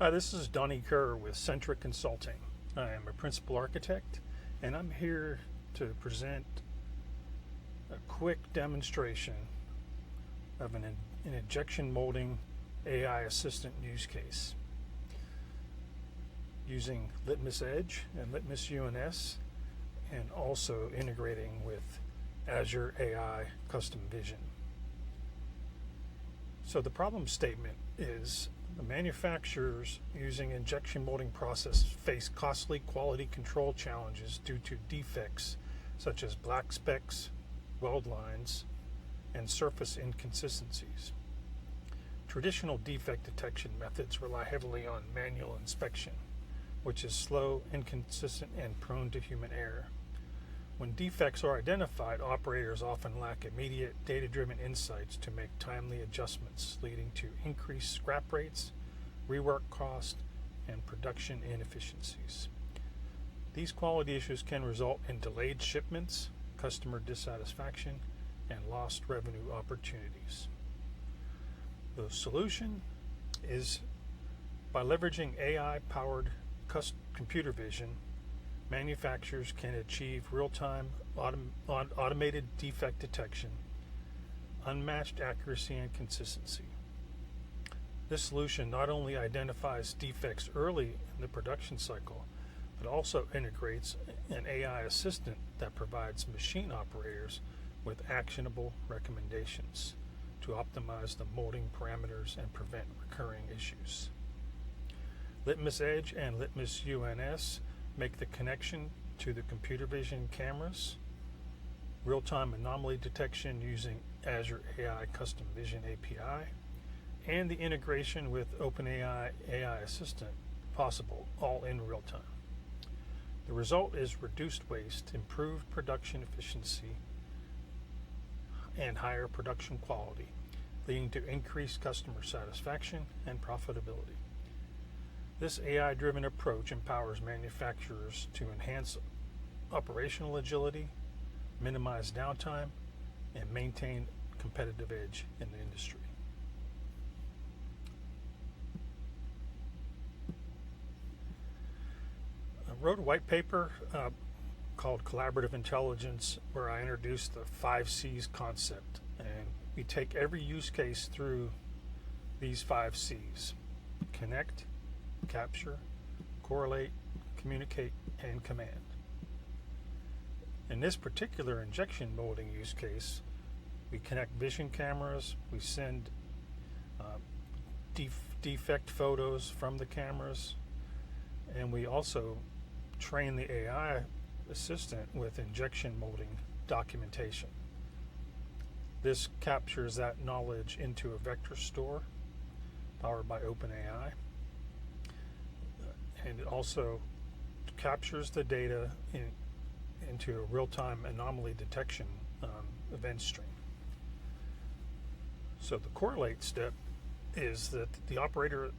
Hi, this is Donnie Kerr with Centric Consulting. I am a principal architect, and I'm here to present a quick demonstration of an injection molding AI assistant use case using Litmus Edge and Litmus UNS, and also integrating with Azure AI Custom Vision. So the problem statement is the manufacturers using injection molding process face costly quality control challenges due to defects such as black specks, weld lines, and surface inconsistencies. Traditional defect detection methods rely heavily on manual inspection, which is slow, inconsistent, and prone to human error. When defects are identified, operators often lack immediate data-driven insights to make timely adjustments, leading to increased scrap rates, rework cost, and production inefficiencies. These quality issues can result in delayed shipments, customer dissatisfaction, and lost revenue opportunities. The solution is by leveraging AI-powered computer vision, manufacturers can achieve real-time automated defect detection, unmatched accuracy and consistency. This solution not only identifies defects early in the production cycle, but also integrates an AI assistant that provides machine operators with actionable recommendations to optimize the molding parameters and prevent recurring issues. Litmus Edge and Litmus UNS make the connection to the computer vision cameras, real-time anomaly detection using Azure AI Custom Vision API, and the integration with OpenAI AI Assistant possible, all in real time. The result is reduced waste, improved production efficiency, and higher production quality, leading to increased customer satisfaction and profitability. This AI-driven approach empowers manufacturers to enhance operational agility, minimize downtime, and maintain competitive edge in the industry. I wrote a white paper called Collaborative Intelligence, where I introduced the 5 C's concept, and we take every use case through these 5 C's: connect, capture, correlate, communicate, and command. In this particular injection molding use case, we connect vision cameras, we send defect photos from the cameras, and we also train the AI assistant with injection molding documentation. This captures that knowledge into a vector store powered by OpenAI, and it also captures the data into a real-time anomaly detection event stream. So the correlate step is that the operator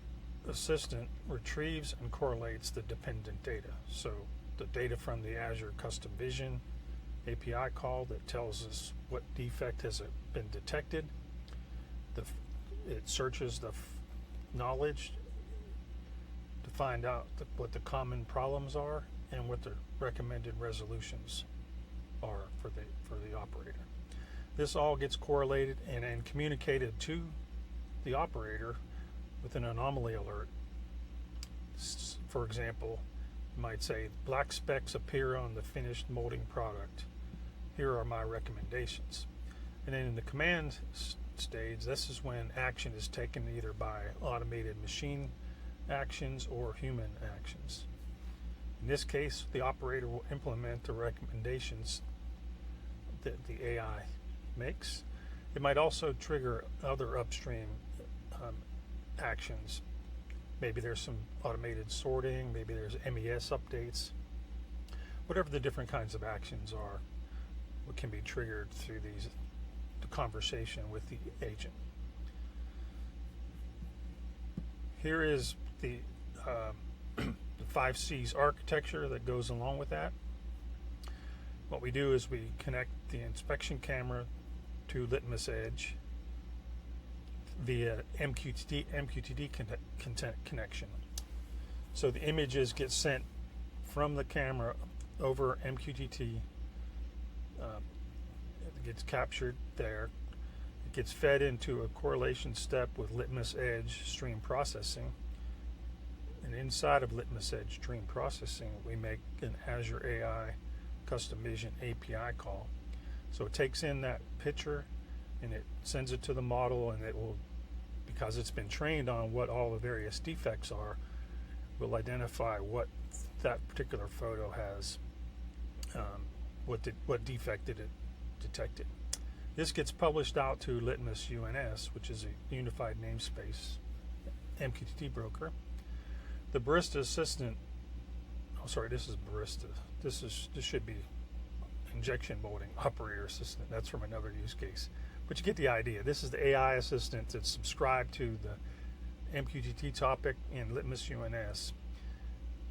assistant retrieves and correlates the dependent data. So the data from the Azure Custom Vision API call that tells us what defect has been detected. It searches the knowledge to find out what the common problems are and what the recommended resolutions are for the operator. This all gets correlated and then communicated to the operator with an anomaly alert. For example, you might say, black specks appear on the finished molding product. Here are my recommendations. And then in the command stage, this is when action is taken either by automated machine actions or human actions. In this case, the operator will implement the recommendations that the AI makes. It might also trigger other upstream actions. Maybe there's some automated sorting, maybe there's MES updates. Whatever the different kinds of actions are, what can be triggered through the conversation with the agent. Here is the 5 C's architecture that goes along with that. What we do is we connect the inspection camera to Litmus Edge via MQTT connection. So the images get sent from the camera over MQTT. It gets captured there. It gets fed into a correlation step with Litmus Edge stream processing. And inside of Litmus Edge stream processing, we make an Azure AI custom vision API call. So it takes in that picture and it sends it to the model, and it will, because it's been trained on what all the various defects are, will identify what that particular photo has, what defect did it detected. This gets published out to Litmus UNS, which is a unified namespace MQTT broker. The Barista Assistant, this is Barista. This should be injection molding operator assistant. That's from another use case. But you get the idea. This is the AI assistant that's subscribed to the MQTT topic in Litmus UNS.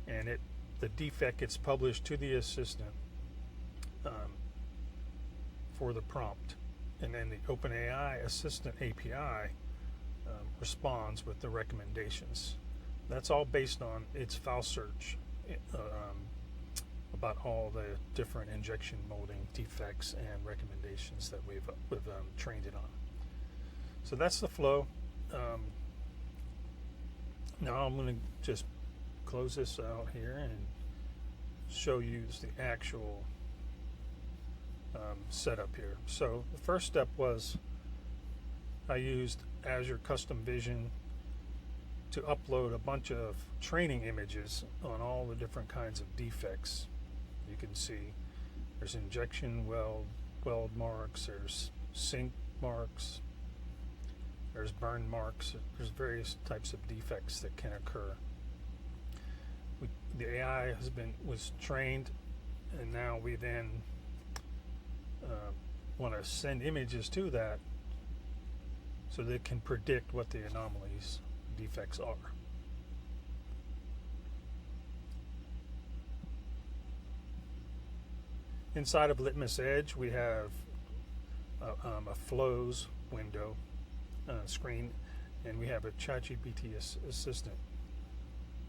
And the defect gets published to the assistant for the prompt. And then the OpenAI Assistant API responds with the recommendations. That's all based on its file search about all the different injection molding defects and recommendations that we've trained it on. So that's the flow. Now I'm going to just close this out here and show you the actual setup here. So the first step was I used Azure Custom Vision to upload a bunch of training images on all the different kinds of defects. You can see there's injection weld marks, there's sink marks, there's burn marks, there's various types of defects that can occur. The AI was trained, and now we then want to send images to that so they can predict what the anomalies, defects are. Inside of Litmus Edge, we have a flows window screen, and we have a ChatGPT assistant.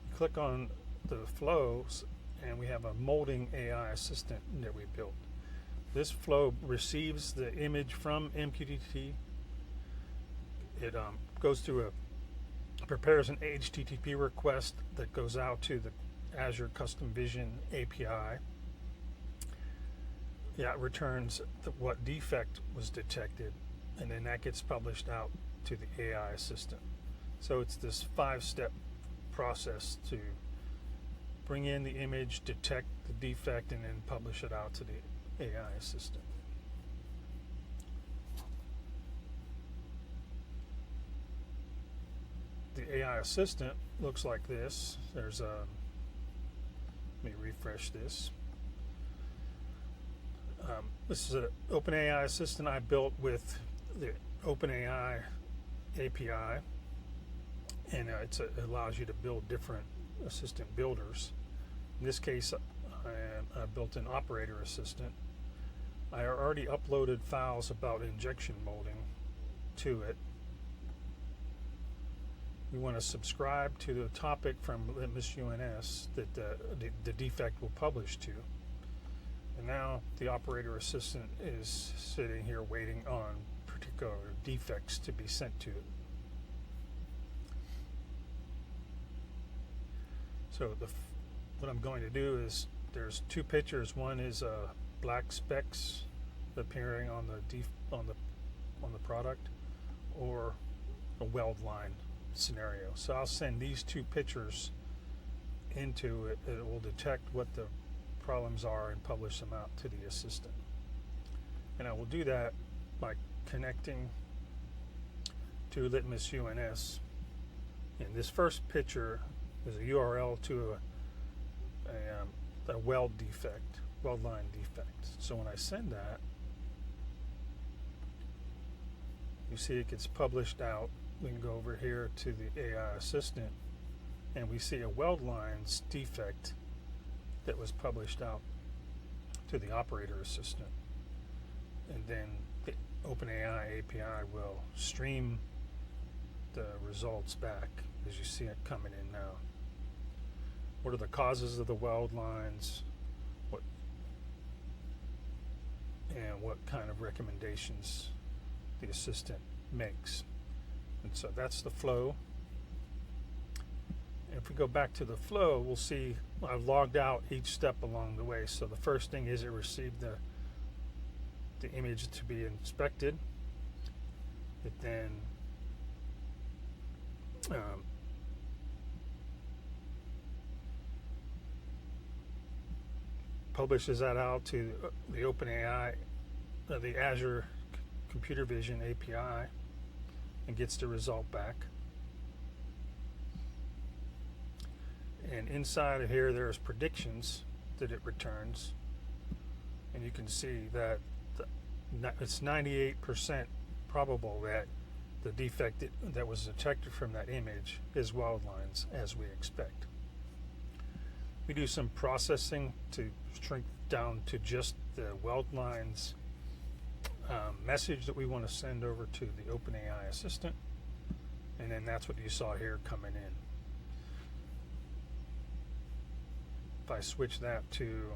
You click on the flows, and we have a molding AI assistant that we built. This flow receives the image from MQTT. It goes through prepares an HTTP request that goes out to the Azure Custom Vision API. Yeah, it returns what defect was detected, and then that gets published out to the AI assistant. So it's this 5-step process to bring in the image, detect the defect, and then publish it out to the AI assistant. The AI assistant looks like this. Let me refresh this. This is an OpenAI assistant I built with the OpenAI API, and it allows you to build different assistant builders. In this case, I built an operator assistant. I already uploaded files about injection molding to it. We want to subscribe to the topic from Litmus UNS that the defect will publish to. And now the operator assistant is sitting here waiting on particular defects to be sent to it. So what I'm going to do is, there's 2 pictures. One is black specks appearing on the product, or a weld line scenario. So I'll send these 2 pictures into it. It will detect what the problems are and publish them out to the assistant. And I will do that by connecting to Litmus UNS. And this first picture is a URL to a weld line defect. So when I send that, you see it gets published out. We can go over here to the AI assistant, and we see a weld lines defect that was published out to the operator assistant. And then the OpenAI API will stream the results back, as you see it coming in now. what are the causes of the weld lines, and what kind of recommendations the assistant makes. And so that's the flow. If we go back to the flow, we'll see I've logged out each step along the way. So the first thing is it received the image to be inspected. It then publishes that out to the OpenAI, the Azure Computer Vision API, and gets the result back. And inside of here, there's predictions that it returns, and you can see that it's 98% probable that the defect that was detected from that image is weld lines, as we expect. We do some processing to shrink down to just the weld lines message that we want to send over to the OpenAI assistant, and then that's what you saw here coming in. If I switch that to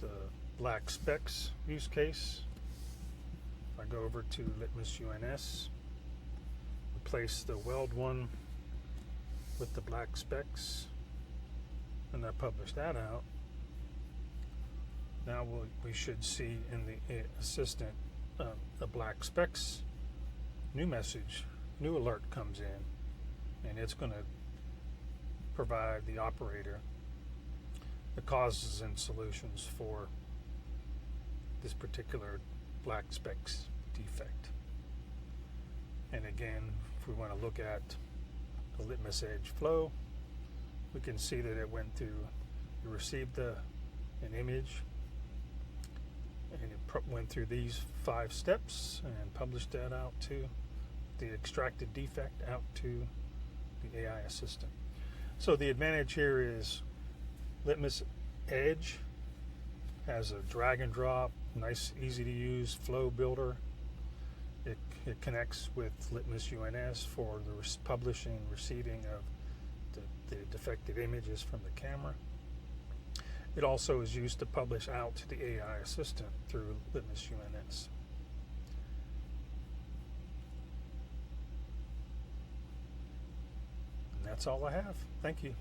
the black specs use case, if I go over to Litmus UNS, replace the weld one with the black specs, and I publish that out. Now we should see in the assistant the black specs new message, new alert comes in, and it's going to provide the operator the causes and solutions for this particular black specs defect. And again, if we want to look at the Litmus Edge flow, we can see that it went through, you received an image, and it went through these 5 steps and published that out to the extracted defect out to the AI assistant. So the advantage here is Litmus Edge has a drag and drop, nice, easy to use flow builder. It connects with Litmus UNS for the publishing and receiving of the defective images from the camera. It also is used to publish out to the AI assistant through Litmus UNS. And that's all I have. Thank you.